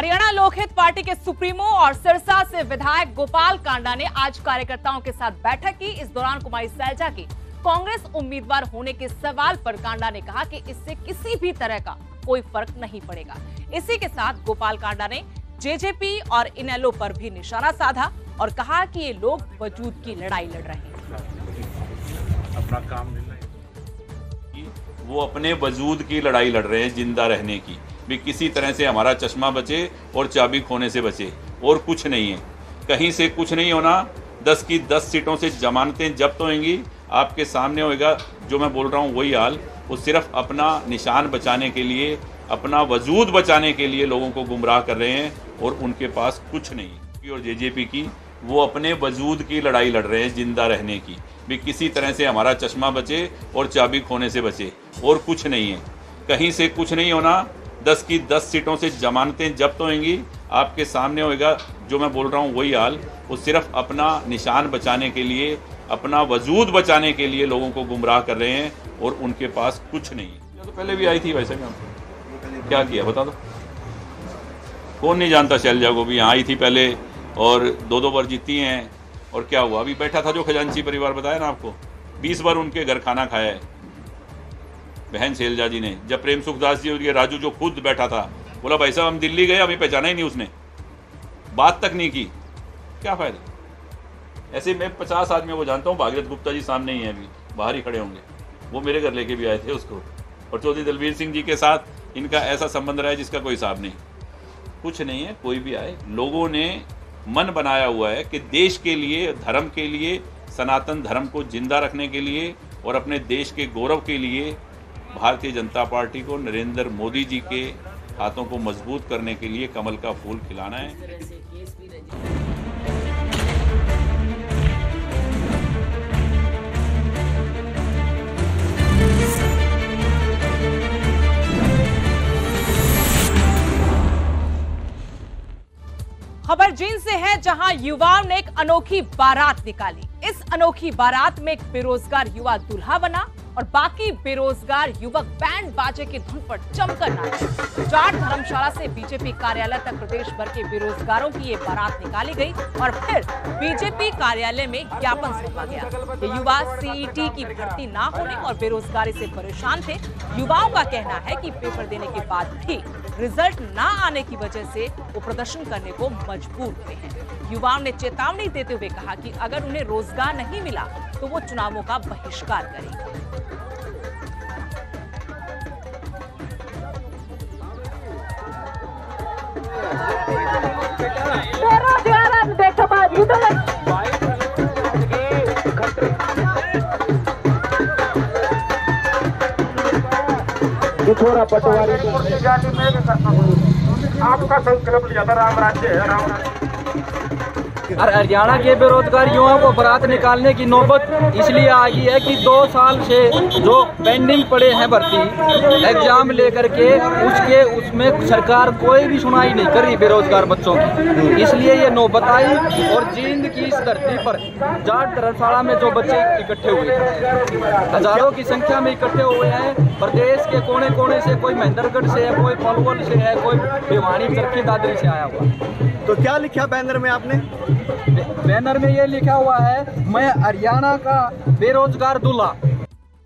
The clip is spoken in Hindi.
हरियाणा लोकहित पार्टी के सुप्रीमो और सिरसा से विधायक गोपाल कांडा ने आज कार्यकर्ताओं के साथ बैठक की। इस दौरान कुमारी सैलजा की कांग्रेस उम्मीदवार होने के सवाल पर कांडा ने कहा कि इससे किसी भी तरह का कोई फर्क नहीं पड़ेगा। इसी के साथ गोपाल कांडा ने जेजेपी और इनेलो पर भी निशाना साधा और कहा कि ये लोग वजूद की लड़ाई लड़ रहे हैं। अपना काम वो अपने वजूद की लड़ाई लड़ रहे हैं, जिंदा रहने की। भी किसी तरह से हमारा चश्मा बचे और चाबी खोने से बचे, और कुछ नहीं है। कहीं से कुछ नहीं होना। 10 की 10 सीटों से जमानतें जब्त होंगी, आपके सामने होएगा। जो मैं बोल रहा हूँ वही हाल। वो सिर्फ अपना निशान बचाने के लिए, अपना वजूद बचाने के लिए लोगों को गुमराह कर रहे हैं, और उनके पास कुछ नहीं। और जेजेपी की वो अपने वजूद की लड़ाई लड़ रहे हैं, जिंदा रहने की। भी किसी तरह से हमारा चश्मा बचे और चाबी खोने से बचे, और कुछ नहीं है। कहीं से कुछ नहीं होना। 10 की 10 सीटों से जमानतें जब्त होंगी, आपके सामने होएगा। जो मैं बोल रहा हूँ वही हाल। वो सिर्फ अपना निशान बचाने के लिए, अपना वजूद बचाने के लिए लोगों को गुमराह कर रहे हैं, और उनके पास कुछ नहीं है। तो पहले भी आई थी वैसे में, क्या किया बता दो। कौन नहीं जानता शैलजा को भी, यहाँ आई थी पहले और 2-2 बार जीती हैं। और क्या हुआ, अभी बैठा था जो खजांची परिवार बताया ना आपको, 20 बार उनके घर खाना खाया है बहन शैलजा जी ने। जब प्रेम सुखदास जी और राजू जो खुद बैठा था, बोला भाई साहब हम दिल्ली गए, हमें पहचाना ही नहीं, उसने बात तक नहीं की। क्या फायदा। ऐसे मैं 50 आदमी को जानता हूँ। भागीरथ गुप्ता जी सामने ही है, अभी बाहर ही खड़े होंगे, वो मेरे घर लेके भी आए थे उसको। और चौधरी दलवीर सिंह जी के साथ इनका ऐसा संबंध रहा है जिसका कोई हिसाब नहीं। कुछ नहीं है, कोई भी आए। लोगों ने मन बनाया हुआ है कि देश के लिए, धर्म के लिए, सनातन धर्म को जिंदा रखने के लिए और अपने देश के गौरव के लिए भारतीय जनता पार्टी को, नरेंद्र मोदी जी के हाथों को मजबूत करने के लिए कमल का फूल खिलाना है। खबर जींद से है, जहां युवाओं ने एक अनोखी बारात निकाली। इस अनोखी बारात में एक बेरोजगार युवा दूल्हा बना और बाकी बेरोजगार युवक बैंड बाजे की धुन पर जमकर नाचे। जाट धर्मशाला से बीजेपी कार्यालय तक प्रदेश भर के बेरोजगारों की ये बारात निकाली गई और फिर बीजेपी कार्यालय में ज्ञापन सौंपा गया। ये युवा सीईटी की भर्ती ना होने और बेरोजगारी से परेशान थे। युवाओं का कहना है कि पेपर देने के बाद भी रिजल्ट ना आने की वजह से वो प्रदर्शन करने को मजबूर हुए हैं। युवाओं ने चेतावनी देते हुए कहा कि अगर उन्हें रोजगार नहीं मिला तो वो चुनावों का बहिष्कार करेंगे। थोड़ा पटवारी आपका संकल्प लिया था, राम राज्य है, राम राज्य। हरियाणा के बेरोजगार युवाओं को बारात निकालने की नौबत इसलिए आई है कि 2 साल से जो पेंडिंग पड़े हैं भर्ती एग्जाम लेकर के, उसमें सरकार कोई भी सुनाई नहीं कर रही बेरोजगार बच्चों की। इसलिए ये नौबत आई। और जींद की इस धरती पर जाट धर्मशाला में जो बच्चे इकट्ठे हुए, हजारों की संख्या में इकट्ठे हुए हैं। प्रदेश के कोने कोने से, कोई महेंद्रगढ़ से है, कोई पलवल से है, कोई भिवानी चरखी दादरी से आया हुआ। तो क्या लिखा बैनर में आपने? बैनर में ये लिखा हुआ है, मैं हरियाणा का बेरोजगार दूल्हा।